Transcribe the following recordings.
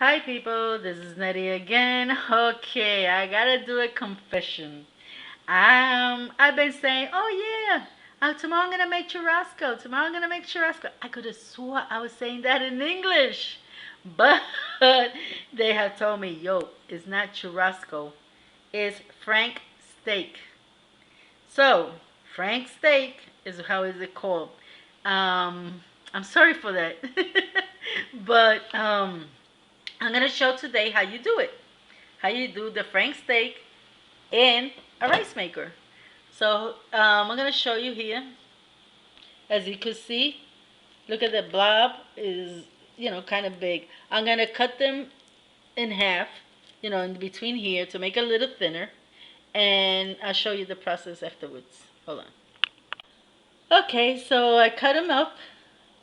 Hi people, this is Nery again. Okay, I gotta do a confession. I've been saying, oh yeah, tomorrow I'm gonna make churrasco. Tomorrow I'm gonna make churrasco. I could have swore I was saying that in English, but they have told me, yo, it's not churrasco, it's Frank steak. So Frank steak is how is it called? I'm sorry for that, but I'm gonna show today how you do it. How you do the Frank steak in a rice maker. So I'm gonna show you here. As you can see, look at the blob is kind of big. I'm gonna cut them in half, in between here to make it a little thinner, and I'll show you the process afterwards. Hold on. Okay, so I cut them up,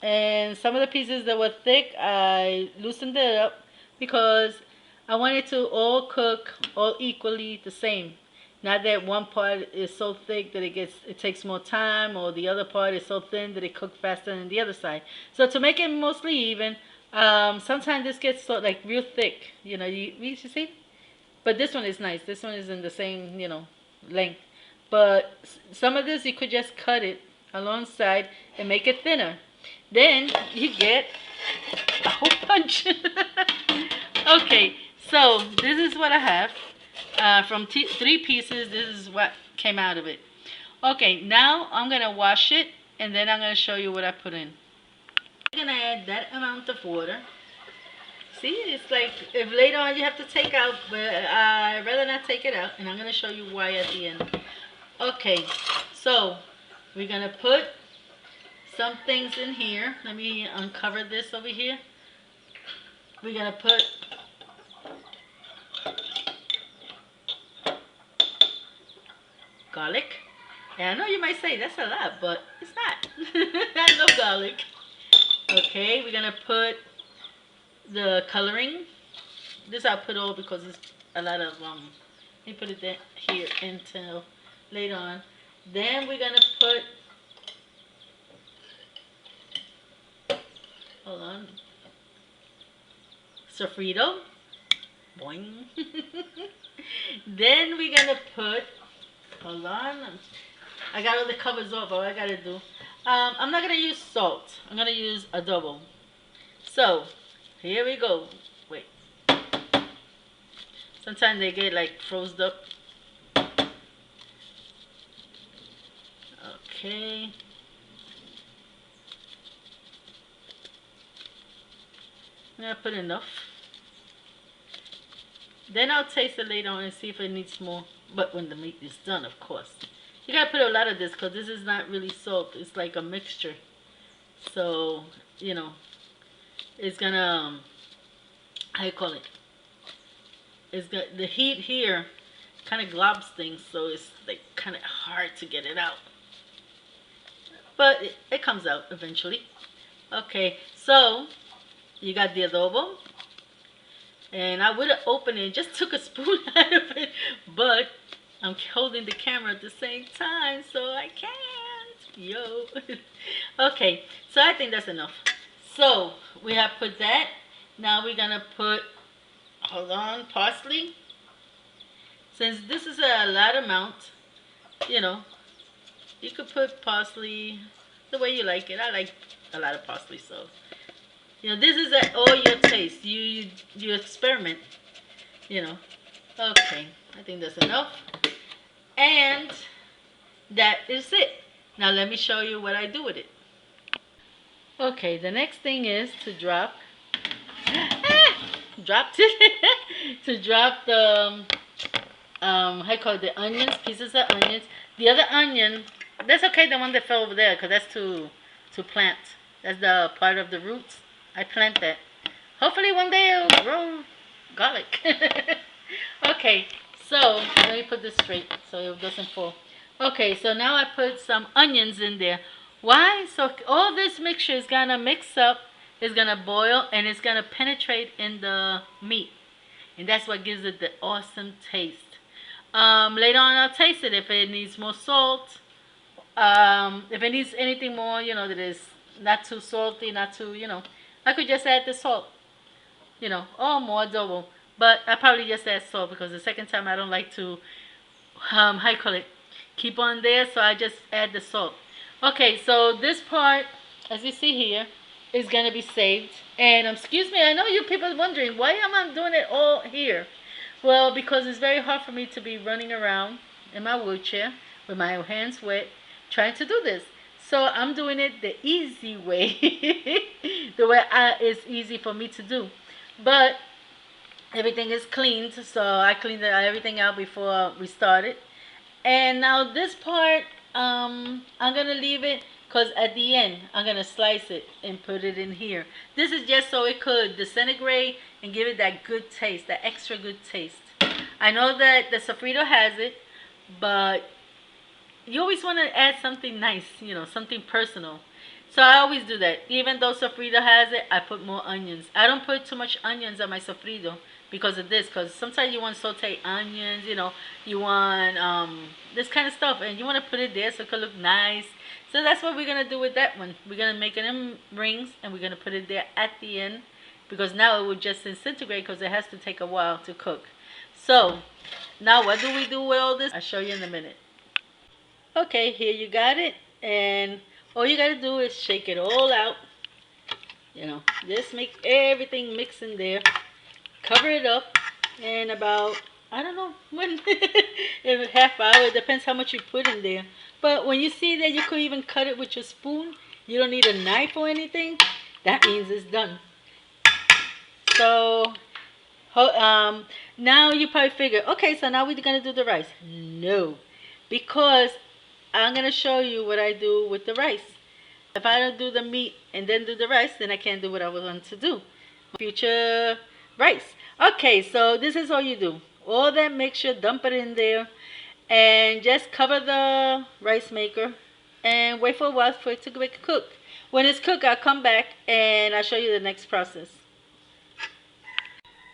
and some of the pieces that were thick, I loosened it up because I want it to all cook all equally the same. Not that one part is so thick that it takes more time, or the other part is so thin that it cooks faster than the other side. So to make it mostly even, sometimes this gets so like real thick. You see, but this one is nice. This one is in the same length. But some of this you could just cut it alongside and make it thinner. Then you get a whole bunch. Okay, so this is what I have. From three pieces, this is what came out of it. Okay, now I'm going to wash it, and then I'm going to show you what I put in. I'm going to add that amount of water. See, it's like if later on you have to take out, but I'd rather not take it out, and I'm going to show you why at the end. Okay, so we're going to put some things in here. Let me uncover this over here. We're going to put garlic. And I know you might say that's a lot, but it's not. I love garlic. Okay, we're going to put the coloring. This I'll put all because it's a lot of, let me put it there, here until later on. Then we're going to put, hold on, sofrito. Boing. Then we're going to put, hold on, I got all the covers off, all I got to do. I'm not going to use salt. I'm going to use adobo. So, here we go. Wait. Sometimes they get like frozen up. Okay. I'm going to put enough. Then I'll taste it later on and see if it needs more. But when the meat is done, of course. You got to put a lot of this because this is not really salt. It's like a mixture. So, it's going to, how you call it? It's got the heat here kind of globs things, so it's like kind of hard to get it out. But it comes out eventually. Okay, so you got the adobo. And I would have opened it, just took a spoon out of it, but I'm holding the camera at the same time, so I can't. Yo. Okay, so I think that's enough. So we have put that. Now we're gonna put, hold on, parsley. Since this is a lot amount, you could put parsley the way you like it. I like a lot of parsley, so this is at all your taste. You experiment. Okay, I think that's enough, and that is it. Now let me show you what I do with it. Okay, the next thing is to drop. Dropped it. To drop the how you call it, the onions, pieces of onions. The other onion, that's okay. The one that fell over there, because that's to plant. That's the part of the roots. I plant that. Hopefully one day it'll grow garlic. Okay, so let me put this straight so it doesn't fall. Okay, so now I put some onions in there. Why? So all this mixture is gonna mix up, it's gonna boil, and it's gonna penetrate in the meat. And that's what gives it the awesome taste. Later on I'll taste it if it needs more salt. If it needs anything more, that is not too salty, not too, I could just add the salt. you know, or more adobo. But I probably just add salt because the second time I don't like to, how you call it, keep on there. So I just add the salt. Okay, so this part, as you see here, is gonna be saved. And excuse me, I know you people are wondering why am I doing it all here? Well, because it's very hard for me to be running around in my wheelchair with my hands wet trying to do this. So I'm doing it the easy way, the way it's easy for me to do. But everything is cleaned, so I cleaned everything out before we started. And now this part, I'm gonna leave it because at the end I'm gonna slice it and put it in here. This is just so it could disintegrate and give it that good taste, that extra good taste. I know that the sofrito has it, but you always want to add something nice, you know, something personal. So I always do that. Even though sofrito has it, I put more onions. I don't put too much onions on my sofrito because of this. Because sometimes you want sauteed onions, you know, you want this kind of stuff, and you want to put it there so it could look nice. So that's what we're gonna do with that one. We're gonna make it in rings, and we're gonna put it there at the end because now it will just disintegrate because it has to take a while to cook. So now what do we do with all this? I'll show you in a minute. Okay, here you got it, and all you gotta do is shake it all out. You know, just make everything mix in there. Cover it up, and about, I don't know when, in a half hour. It depends how much you put in there. But when you see that you could even cut it with your spoon, you don't need a knife or anything. That means it's done. So, now you probably figure, okay, so now we're gonna do the rice. No, because I'm going to show you what I do with the rice. If I don't do the meat and then do the rice, then I can't do what I want to do. Future rice. Okay, so this is all you do. All that mixture, dump it in there, and just cover the rice maker and wait for a while for it to cook. When it's cooked, I'll come back and I'll show you the next process.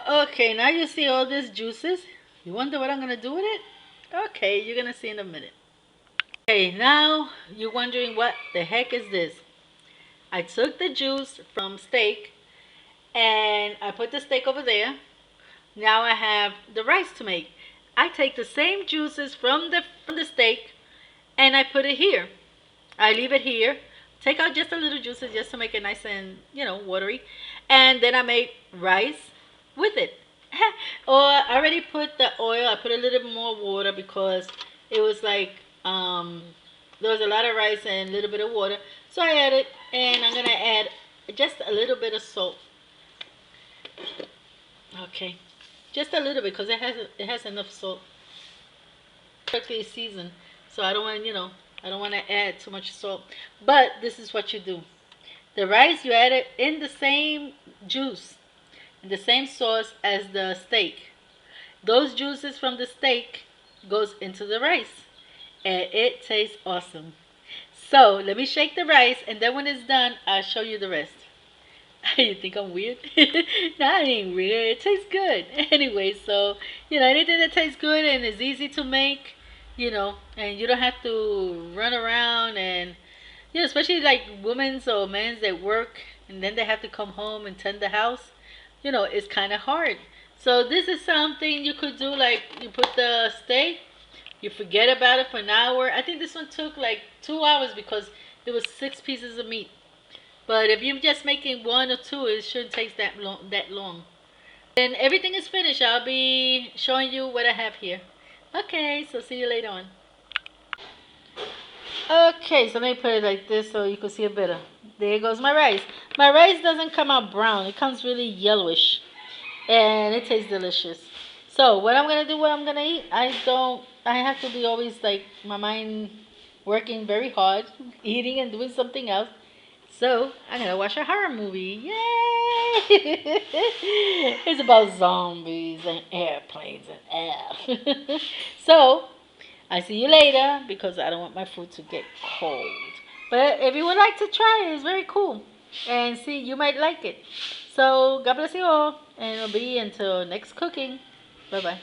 Okay, now you see all these juices. You wonder what I'm going to do with it? Okay, you're going to see in a minute. Okay, now you're wondering what the heck is this? I took the juice from steak and I put the steak over there. Now I have the rice to make. I take the same juices from the steak and I put it here. I leave it here. Take out just a little juices just to make it nice and, you know, watery. And then I make rice with it. Or I already put the oil. I put a little bit more water because it was like there was a lot of rice and a little bit of water, so I added, and I'm gonna add just a little bit of salt. Okay, just a little bit because it has enough salt. Perfectly seasoned, so I don't want, you know, I don't want to add too much salt. But this is what you do: the rice you add it in the same juice, in the same sauce as the steak. Those juices from the steak goes into the rice. And it tastes awesome. So let me shake the rice, and then when it's done, I'll show you the rest. You think I'm weird? No, I ain't weird. It tastes good. Anyway, so, you know, anything that tastes good and is easy to make, you know, and you don't have to run around and, you know, especially like women's or men's that work and then they have to come home and tend the house, you know, it's kind of hard. So this is something you could do, like you put the steak, you forget about it for an hour. I think this one took like 2 hours because it was 6 pieces of meat. But if you're just making 1 or 2, it shouldn't take that long. Then everything is finished. I'll be showing you what I have here. Okay, so see you later on. Okay, so let me put it like this so you can see it better. There goes my rice. My rice doesn't come out brown. It comes really yellowish. And it tastes delicious. So what I'm going to do, what I'm going to eat, I have to be always like my mind working very hard, eating and doing something else. So I'm going to watch a horror movie. Yay! It's about zombies and airplanes and air. So I see you later because I don't want my food to get cold. But if you would like to try it, it's very cool. And see, you might like it. So God bless you all. And it'll be until next cooking. Bye-bye.